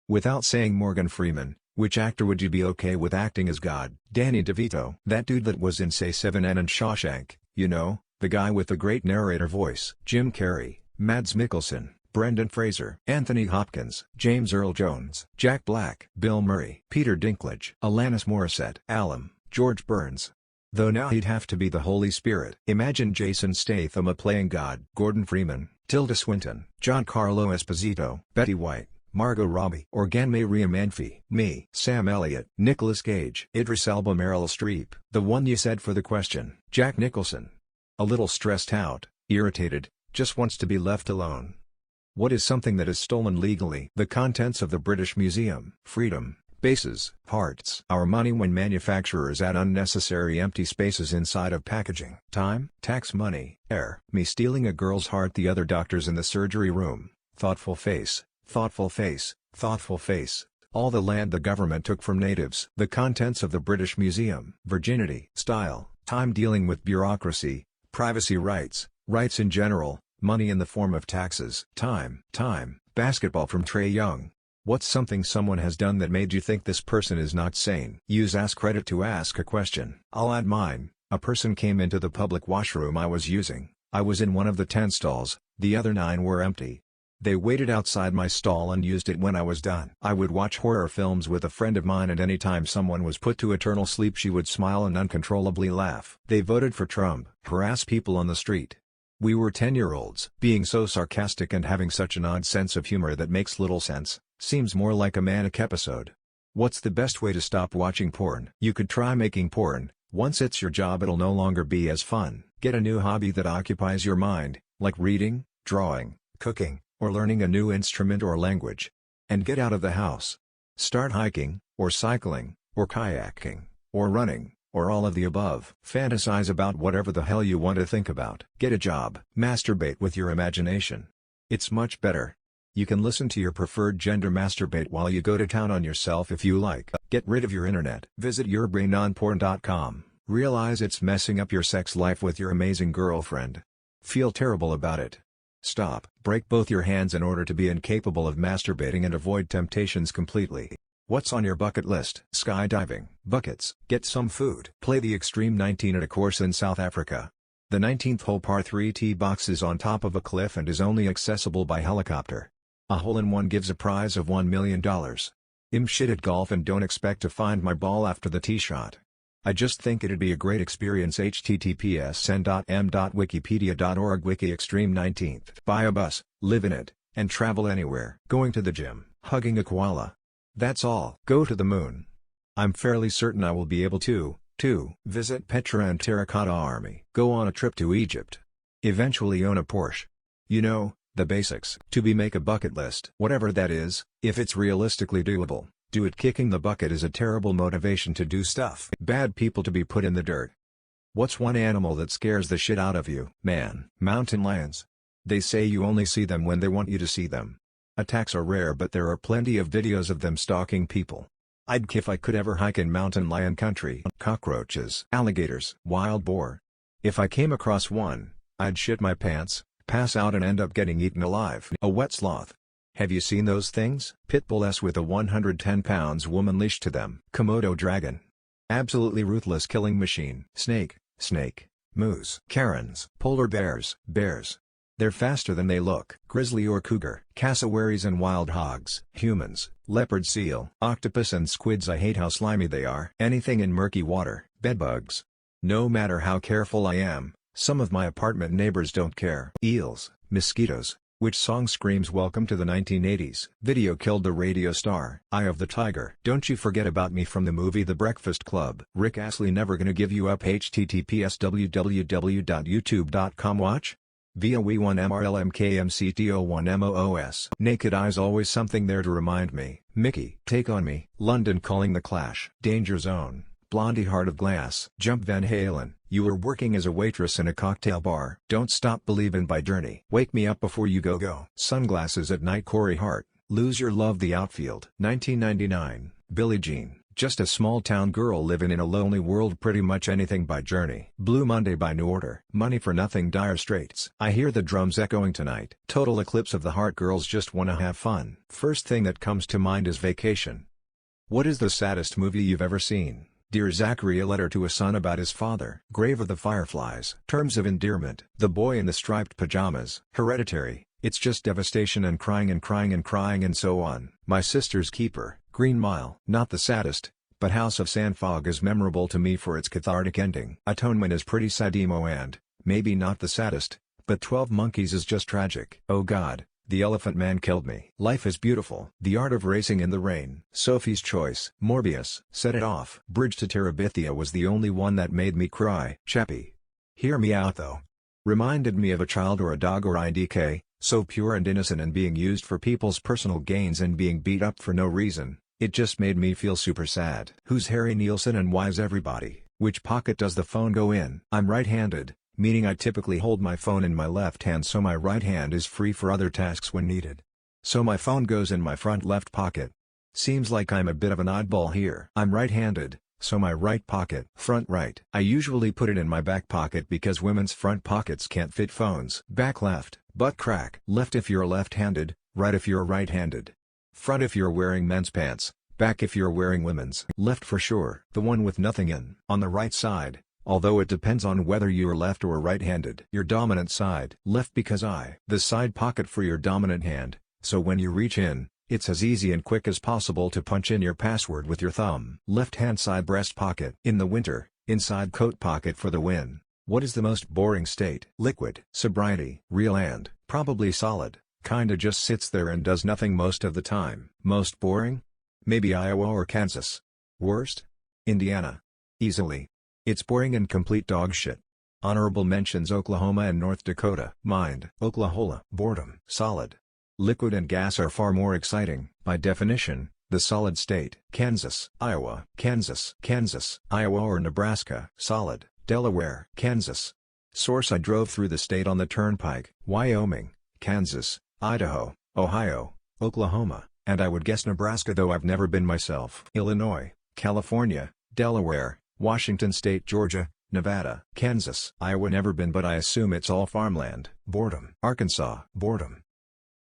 Without saying Morgan Freeman, which actor would you be okay with acting as God? Danny DeVito. That dude that was in Say 7N and Shawshank, you know, the guy with the great narrator voice. Jim Carrey, Mads Mikkelsen, Brendan Fraser, Anthony Hopkins, James Earl Jones, Jack Black, Bill Murray, Peter Dinklage, Alanis Morissette, Alum, George Burns. Though now he'd have to be the Holy Spirit. Imagine Jason Statham playing God. Gordon Freeman, Tilda Swinton, Giancarlo Esposito, Betty White, Margot Robbie, or Gan-Maria Manfi, me, Sam Elliott, Nicolas Cage, Idris Elba, Meryl Streep, the one you said for the question, Jack Nicholson. A little stressed out, irritated, just wants to be left alone. What is something that is stolen legally? The contents of the British Museum. Freedom, bases, parts. Our money when manufacturers add unnecessary empty spaces inside of packaging. Time, tax money, air. Me stealing a girl's heart, the other doctors in the surgery room. Thoughtful face, thoughtful face, thoughtful face. All the land the government took from natives. The contents of the British Museum. Virginity, style, time dealing with bureaucracy, privacy rights, rights in general. Money in the form of taxes. Time, basketball from Trae Young. What's something someone has done that made you think this person is not sane? Use AskReddit to ask a question. I'll add mine. A person came into the public washroom I was using. I was in one of the 10 stalls, the other 9 were empty. They waited outside my stall and used it when I was done. I would watch horror films with a friend of mine, and anytime someone was put to eternal sleep she would smile and uncontrollably laugh. They voted for Trump. Harass people on the street. We were 10-year-olds. Being so sarcastic and having such an odd sense of humor that makes little sense, seems more like a manic episode. What's the best way to stop watching porn? You could try making porn. Once it's your job it'll no longer be as fun. Get a new hobby that occupies your mind, like reading, drawing, cooking, or learning a new instrument or language. And get out of the house. Start hiking, or cycling, or kayaking, or running, or all of the above. Fantasize about whatever the hell you want to think about. Get a job. Masturbate with your imagination. It's much better. You can listen to your preferred gender masturbate while you go to town on yourself if you like. Get rid of your internet. Visit yourbrainonporn.com. Realize it's messing up your sex life with your amazing girlfriend. Feel terrible about it. Stop. Break both your hands in order to be incapable of masturbating and avoid temptations completely. What's on your bucket list? Skydiving. Buckets. Get some food. Play the Extreme 19 at a course in South Africa. The 19th hole par 3 tee box is on top of a cliff and is only accessible by helicopter. A hole-in-one gives a prize of $1 million. I'm shit at golf and don't expect to find my ball after the tee shot. I just think it'd be a great experience. https://n.m.wikipedia.org Wiki Extreme 19th. Buy a bus, live in it, and travel anywhere. Going to the gym. Hugging a koala. That's all. Go to the moon. I'm fairly certain I will be able to visit Petra and Terracotta Army. Go on a trip to Egypt. Eventually own a Porsche. You know, the basics. Make a bucket list. Whatever that is, if it's realistically doable, do it. Kicking the bucket is a terrible motivation to do stuff. Bad people to be put in the dirt. What's one animal that scares the shit out of you? Man. Mountain lions. They say you only see them when they want you to see them. Attacks are rare, but there are plenty of videos of them stalking people. I'd kill if I could ever hike in mountain lion country. Cockroaches. Alligators. Wild boar. If I came across one, I'd shit my pants, pass out and end up getting eaten alive. A wet sloth. Have you seen those things? Pit bulls with a 110 pounds woman leashed to them. Komodo dragon. Absolutely ruthless killing machine. Snake. Moose. Karens. Polar bears. They're faster than they look. Grizzly or cougar. Cassowaries and wild hogs. Humans. Leopard seal. Octopus and squids. I hate how slimy they are. Anything in murky water. Bedbugs. No matter how careful I am, some of my apartment neighbors don't care. Eels. Mosquitoes. Which song screams welcome to the 1980s? Video killed the radio star. Eye of the Tiger. Don't you forget about me from the movie The Breakfast Club. Rick Astley never gonna give you up. https www.youtube.com Watch VOE1MRLMKMCTO1MOOS. Naked Eyes. Always something there to remind me. Mickey. Take on Me. London Calling. The Clash. Danger Zone. Blondie Heart of Glass. Jump. Van Halen. You were working as a waitress in a cocktail bar. Don't Stop Believin' by Journey. Wake Me Up Before You Go. Sunglasses at Night. Corey Hart. Lose Your Love. The Outfield. 1999. Billie Jean. Just a small town girl living in a lonely world, pretty much anything by Journey. Blue Monday by New Order. Money for Nothing, Dire Straits. I Hear the Drums Echoing Tonight. Total Eclipse of the Heart, Girls Just Wanna Have Fun. First thing that comes to mind is Vacation. What is the saddest movie you've ever seen? Dear Zachary, a letter to a son about his father. Grave of the Fireflies. Terms of Endearment. The Boy in the Striped Pajamas. Hereditary. It's just devastation and crying and crying and crying and so on. My Sister's Keeper. Green Mile. Not the saddest, but House of Sand Fog is memorable to me for its cathartic ending. Atonement is pretty sad emo and, maybe not the saddest, but 12 Monkeys is just tragic. Oh God, The Elephant Man killed me. Life is Beautiful. The Art of Racing in the Rain. Sophie's Choice. Morbius. Set It Off. Bridge to Terabithia was the only one that made me cry. Chappie. Hear Me Out Though. Reminded me of a child or a dog or IDK, so pure and innocent and being used for people's personal gains and being beat up for no reason. It just made me feel super sad. Who's Harry Nielsen and why's everybody? Which pocket does the phone go in? I'm right-handed, meaning I typically hold my phone in my left hand so my right hand is free for other tasks when needed. So my phone goes in my front left pocket. Seems like I'm a bit of an oddball here. I'm right-handed, so my right pocket. Front right. I usually put it in my back pocket because women's front pockets can't fit phones. Back left, butt crack. Left if you're left-handed, right if you're right-handed. Front if you're wearing men's pants, back if you're wearing women's. Left for sure. The one with nothing in. On the right side, although it depends on whether you're left or right-handed. Your dominant side. Left because the side pocket for your dominant hand, so when you reach in, it's as easy and quick as possible to punch in your password with your thumb. Left-hand side breast pocket. In the winter, inside coat pocket for the win. What is the most boring state? Liquid. Sobriety. Real and, probably solid. Kinda just sits there and does nothing most of the time. Most boring? Maybe Iowa or Kansas. Worst? Indiana. Easily. It's boring and complete dog shit. Honorable mentions: Oklahoma and North Dakota. Mind. Oklahoma. Boredom. Solid. Liquid and gas are far more exciting. By definition, the solid state. Kansas. Iowa. Kansas. Kansas. Iowa or Nebraska. Solid. Delaware. Kansas. Source: I drove through the state on the turnpike. Wyoming. Kansas. Idaho, Ohio, Oklahoma, and I would guess Nebraska, though I've never been myself. Illinois, California, Delaware, Washington State, Georgia, Nevada, Kansas. Iowa never been, but I assume it's all farmland. Boredom. Arkansas. Boredom.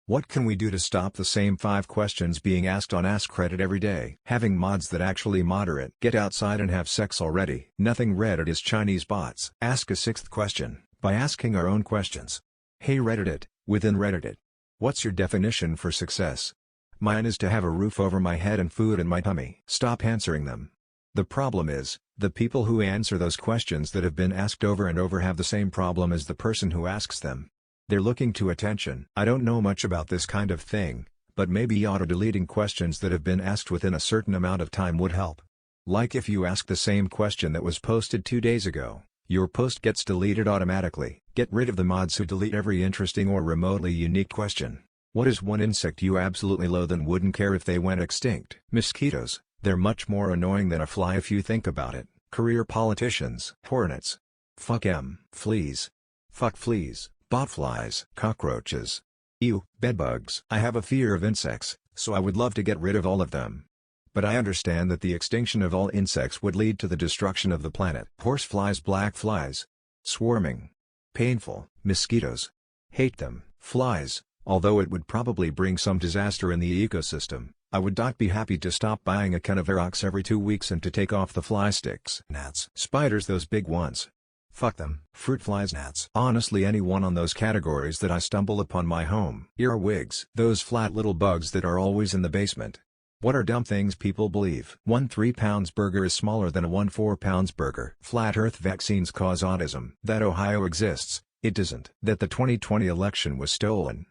What can we do to stop the same 5 questions being asked on AskReddit every day? Having mods that actually moderate. Get outside and have sex already. Nothing Reddit is Chinese bots. Ask a 6th question, by asking our own questions. Hey Reddit, within Reddit. What's your definition for success? Mine is to have a roof over my head and food in my tummy. Stop answering them. The problem is, the people who answer those questions that have been asked over and over have the same problem as the person who asks them. They're looking to attention. I don't know much about this kind of thing, but maybe auto-deleting questions that have been asked within a certain amount of time would help. Like if you ask the same question that was posted 2 days ago, your post gets deleted automatically. Get rid of the mods who delete every interesting or remotely unique question. What is one insect you absolutely loathe and wouldn't care if they went extinct? Mosquitoes. They're much more annoying than a fly if you think about it. Career politicians. Hornets. Fuck 'em. Fleas. Fuck fleas. Botflies. Cockroaches. Ew. Bedbugs. I have a fear of insects, so I would love to get rid of all of them. But I understand that the extinction of all insects would lead to the destruction of the planet. Horseflies. Black flies. Swarming. Painful. Mosquitoes. Hate them. Flies, although it would probably bring some disaster in the ecosystem, I would not be happy to stop buying a can of Aerox every 2 weeks and to take off the fly sticks. Gnats. Spiders, those big ones. Fuck them. Fruit flies. Gnats. Honestly, any one on those categories that I stumble upon my home. Earwigs. Those flat little bugs that are always in the basement. What are dumb things people believe? 1 3-pound burger is smaller than a 1 4-pound burger. Flat Earth vaccines cause autism. That Ohio exists, it doesn't. That the 2020 election was stolen.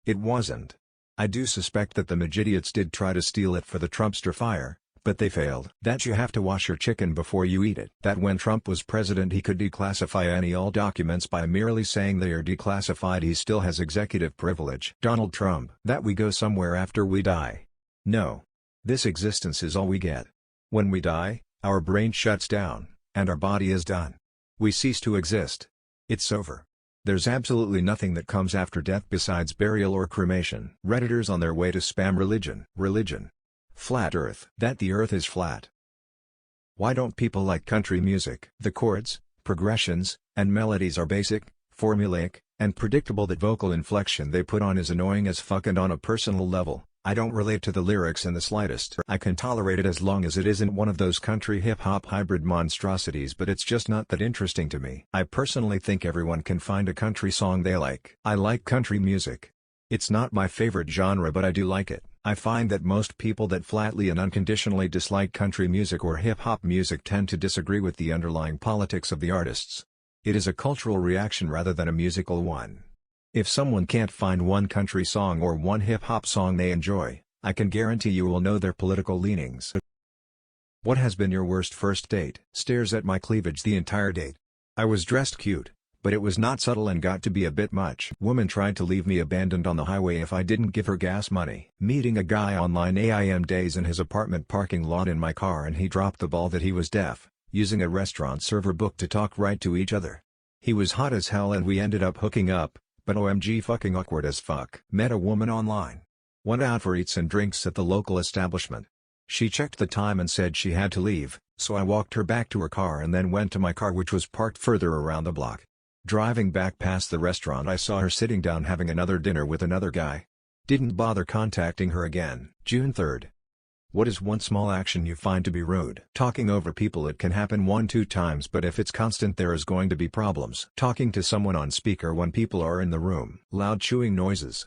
It wasn't. I do suspect that the Magidiots did try to steal it for the Trumpster fire, but they failed. That you have to wash your chicken before you eat it. That when Trump was president he could declassify any all documents by merely saying they are declassified. He still has executive privilege. Donald Trump. That we go somewhere after we die. No. This existence is all we get. When we die, our brain shuts down, and our body is done. We cease to exist. It's over. There's absolutely nothing that comes after death besides burial or cremation. Redditors on their way to spam religion. Flat Earth. That the Earth is flat. Why don't people like country music? The chords, progressions, and melodies are basic, formulaic, and predictable. That vocal inflection they put on is annoying as fuck, and on a personal level, I don't relate to the lyrics in the slightest. I can tolerate it as long as it isn't one of those country hip-hop hybrid monstrosities, but it's just not that interesting to me. I personally think everyone can find a country song they like. I like country music. It's not my favorite genre, but I do like it. I find that most people that flatly and unconditionally dislike country music or hip-hop music tend to disagree with the underlying politics of the artists. It is a cultural reaction rather than a musical one. If someone can't find one country song or one hip-hop song they enjoy, I can guarantee you will know their political leanings. What has been your worst first date? Stares at my cleavage the entire date. I was dressed cute, but it was not subtle and got to be a bit much. Woman tried to leave me abandoned on the highway if I didn't give her gas money. Meeting a guy online AIM days in his apartment parking lot in my car, and he dropped the ball that he was deaf, using a restaurant server book to talk right to each other. He was hot as hell and we ended up hooking up, but OMG fucking awkward as fuck. Met a woman online. Went out for eats and drinks at the local establishment. She checked the time and said she had to leave, so I walked her back to her car and then went to my car, which was parked further around the block. Driving back past the restaurant, I saw her sitting down having another dinner with another guy. Didn't bother contacting her again. June 3rd. What is one small action you find to be rude? Talking over people. It can happen 1-2 times, but if it's constant there is going to be problems. Talking to someone on speaker when people are in the room. Loud chewing noises.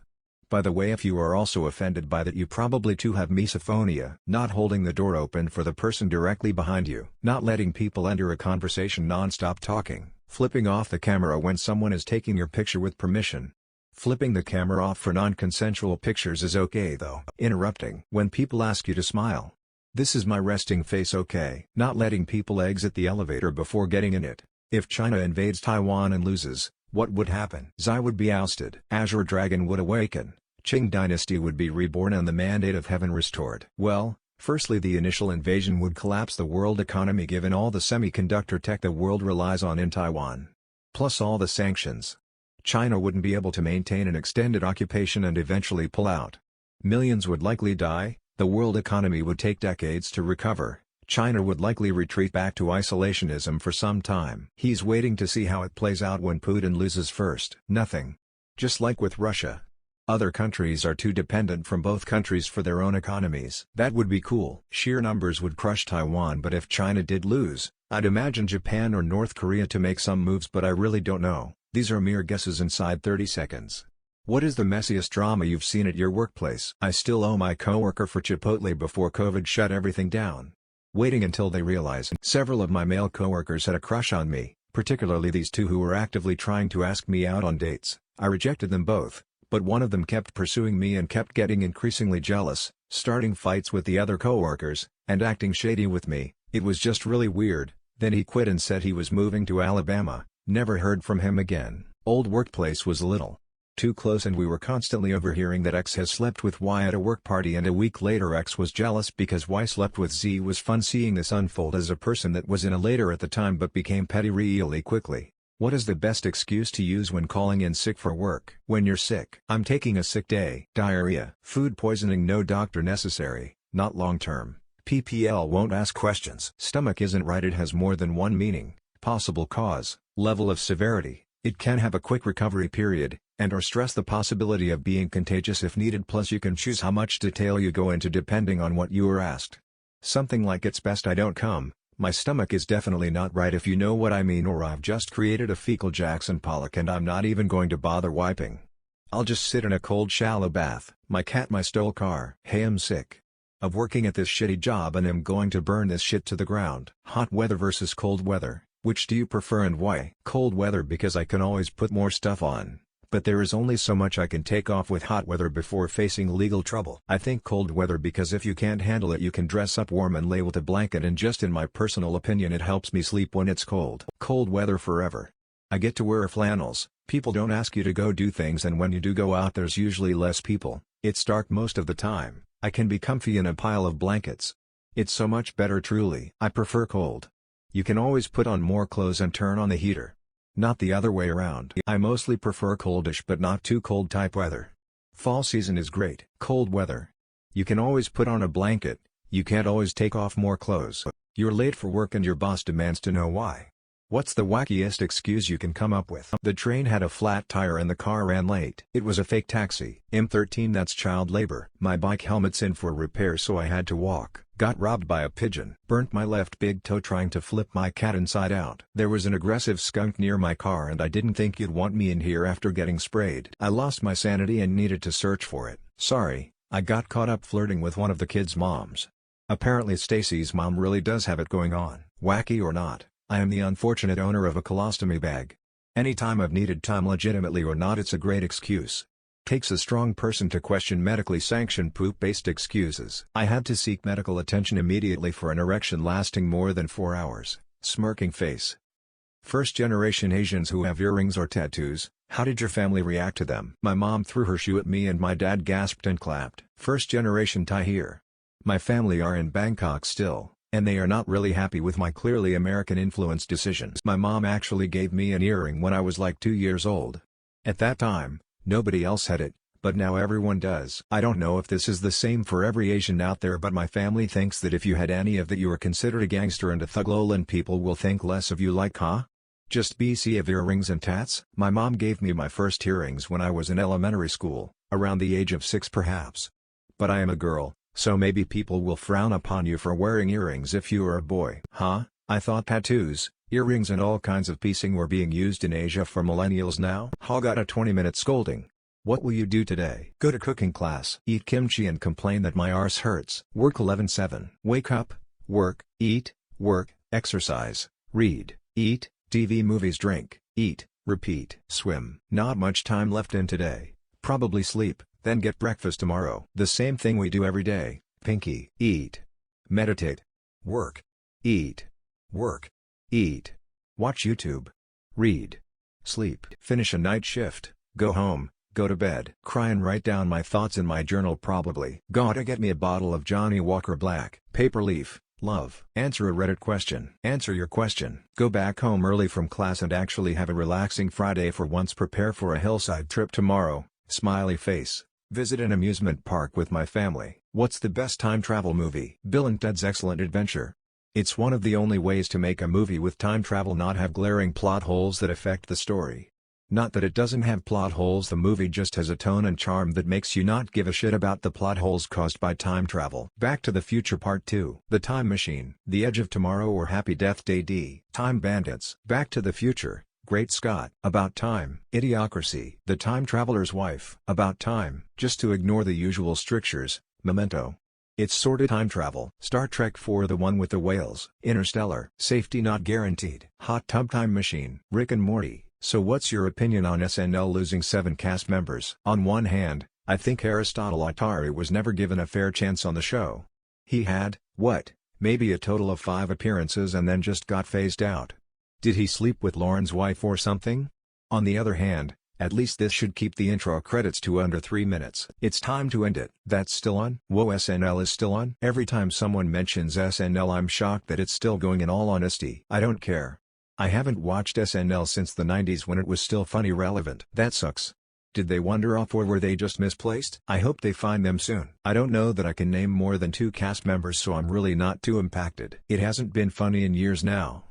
By the way, if you are also offended by that, you probably too have misophonia. Not holding the door open for the person directly behind you. Not letting people enter a conversation non-stop talking. Flipping off the camera when someone is taking your picture with permission. Flipping the camera off for non-consensual pictures is okay though. Interrupting when people ask you to smile. This is my resting face, okay? Not letting people exit the elevator before getting in it. If China invades Taiwan and loses, what would happen? Xi would be ousted. Azure Dragon would awaken. Qing Dynasty would be reborn and the mandate of heaven restored. Well, firstly, the initial invasion would collapse the world economy given all the semiconductor tech the world relies on in Taiwan. Plus all the sanctions. China wouldn't be able to maintain an extended occupation and eventually pull out. Millions would likely die, the world economy would take decades to recover, China would likely retreat back to isolationism for some time. He's waiting to see how it plays out when Putin loses first. Nothing. Just like with Russia. Other countries are too dependent from both countries for their own economies. That would be cool. Sheer numbers would crush Taiwan, but if China did lose, I'd imagine Japan or North Korea to make some moves, but I really don't know. These are mere guesses inside 30 seconds. What is the messiest drama you've seen at your workplace? I still owe my coworker for Chipotle before COVID shut everything down. Waiting until they realize. Several of my male coworkers had a crush on me, particularly these two who were actively trying to ask me out on dates. I rejected them both, but one of them kept pursuing me and kept getting increasingly jealous, starting fights with the other coworkers, and acting shady with me. It was just really weird. Then he quit and said he was moving to Alabama. Never heard from him again. Old workplace was a little too close and we were constantly overhearing that X has slept with Y at a work party, and a week later X was jealous because Y slept with Z. Was fun seeing this unfold as a person that was in a later at the time but became petty really quickly. What is the best excuse to use when calling in sick for work? When you're sick. I'm taking a sick day. Diarrhea. Food poisoning. No doctor necessary, not long term. PPL won't ask questions. Stomach isn't right. It has more than one meaning. Possible cause, level of severity, it can have a quick recovery period, and or stress the possibility of being contagious if needed. Plus you can choose how much detail you go into depending on what you are asked. Something like it's best I don't come, my stomach is definitely not right if you know what I mean, or I've just created a fecal Jackson Pollock and I'm not even going to bother wiping. I'll just sit in a cold shallow bath. My cat, my stole car. Hey, I'm sick of working at this shitty job and am going to burn this shit to the ground. Hot weather versus cold weather. Which do you prefer and why? Cold weather because I can always put more stuff on, but there is only so much I can take off with hot weather before facing legal trouble. I think cold weather because if you can't handle it you can dress up warm and lay with a blanket, and just in my personal opinion it helps me sleep when it's cold. Cold weather forever. I get to wear flannels, people don't ask you to go do things, and when you do go out there's usually less people, it's dark most of the time, I can be comfy in a pile of blankets. It's so much better truly. I prefer cold. You can always put on more clothes and turn on the heater. Not the other way around. I mostly prefer coldish but not too cold type weather. Fall season is great. Cold weather. You can always put on a blanket, you can't always take off more clothes. You're late for work and your boss demands to know why. What's the wackiest excuse you can come up with? The train had a flat tire and the car ran late. It was a fake taxi. M13 That's child labor. My bike helmet's in for repair so I had to walk. Got robbed by a pigeon. Burnt my left big toe trying to flip my cat inside out. There was an aggressive skunk near my car and I didn't think you'd want me in here after getting sprayed. I lost my sanity and needed to search for it. Sorry, I got caught up flirting with one of the kids' moms. Apparently Stacy's mom really does have it going on. Wacky or not, I am the unfortunate owner of a colostomy bag. Anytime I've needed time legitimately or not, it's a great excuse. Takes a strong person to question medically sanctioned poop-based excuses. I had to seek medical attention immediately for an erection lasting more than 4 hours. Smirking face. First-generation Asians who have earrings or tattoos, how did your family react to them? My mom threw her shoe at me and my dad gasped and clapped. First-generation Thai here. My family are in Bangkok still, and they are not really happy with my clearly American-influenced decisions. My mom actually gave me an earring when I was like 2 years old. At that time, nobody else had it, but now everyone does. I don't know if this is the same for every Asian out there, but my family thinks that if you had any of that you are considered a gangster and a thug, and people will think less of you. Like, huh? Just BC of earrings and tats? My mom gave me my first earrings when I was in elementary school, around the age of 6 perhaps. But I am a girl, so maybe people will frown upon you for wearing earrings if you are a boy. Huh? I thought tattoos, earrings and all kinds of piecing were being used in Asia for millennials now. Hog got a 20-minute scolding. What will you do today? Go to cooking class. Eat kimchi and complain that my arse hurts. Work 11/7. Wake up, work, exercise, read, eat, TV, movies, drink, eat, repeat. Swim. Not much time left in today. Probably sleep, then get breakfast tomorrow. The same thing we do every day. Pinky. Eat. Meditate. Work. Eat. Work. Eat. Watch YouTube. Read. Sleep. Finish a night shift. Go home. Go to bed. Cry and write down my thoughts in my journal probably. Gotta get me a bottle of Johnny Walker Black. Paper Leaf. Love. Answer a Reddit question. Answer your question. Go back home early from class and actually have a relaxing Friday for once. Prepare for a hillside trip tomorrow. Smiley face. Visit an amusement park with my family. What's the best time travel movie? Bill and Ted's Excellent Adventure. It's one of the only ways to make a movie with time travel not have glaring plot holes that affect the story. Not that it doesn't have plot holes, the movie just has a tone and charm that makes you not give a shit about the plot holes caused by time travel. Back to the Future Part 2. The Time Machine. The Edge of Tomorrow or Happy Death Day D. Time Bandits. Back to the Future. Great Scott. About Time. Idiocracy. The Time Traveler's Wife. About Time. Just to ignore the usual strictures. Memento. It's sorta time travel. Star Trek IV, the one with the whales. Interstellar. Safety Not Guaranteed. Hot Tub Time Machine. Rick and Morty. So what's your opinion on SNL losing 7 cast members? On one hand, I think Aristotle Atari was never given a fair chance on the show. He had, maybe a total of 5 appearances and then just got phased out. Did he sleep with Lauren's wife or something? On the other hand, at least this should keep the intro credits to under 3 minutes. It's time to end it. That's still on? Whoa, SNL is still on? Every time someone mentions SNL I'm shocked that it's still going. In all honesty, I don't care. I haven't watched SNL since the 90s when it was still funny relevant. That sucks. Did they wander off or were they just misplaced? I hope they find them soon. I don't know that I can name more than 2 cast members, so I'm really not too impacted. It hasn't been funny in years now.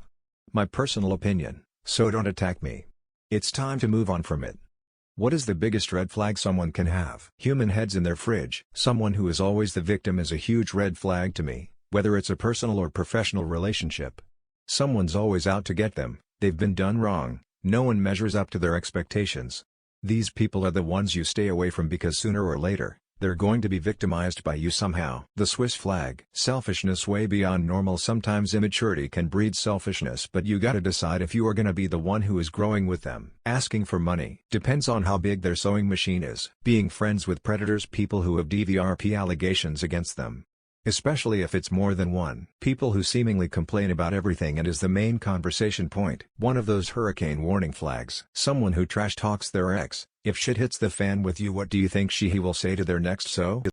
My personal opinion, so don't attack me. It's time to move on from it. What is the biggest red flag someone can have? Human heads in their fridge. Someone who is always the victim is a huge red flag to me, whether it's a personal or professional relationship. Someone's always out to get them, they've been done wrong, no one measures up to their expectations. These people are the ones you stay away from because sooner or later, they're going to be victimized by you somehow. The Swiss flag. Selfishness way beyond normal. Sometimes immaturity can breed selfishness, but you gotta decide if you are gonna be the one who is growing with them. Asking for money. Depends on how big their sewing machine is. Being friends with predators. People who have DVRP allegations against them. Especially if it's more than one. People who seemingly complain about everything and is the main conversation point. One of those hurricane warning flags. Someone who trash talks their ex. If shit hits the fan with you, what do you think he will say to their next so?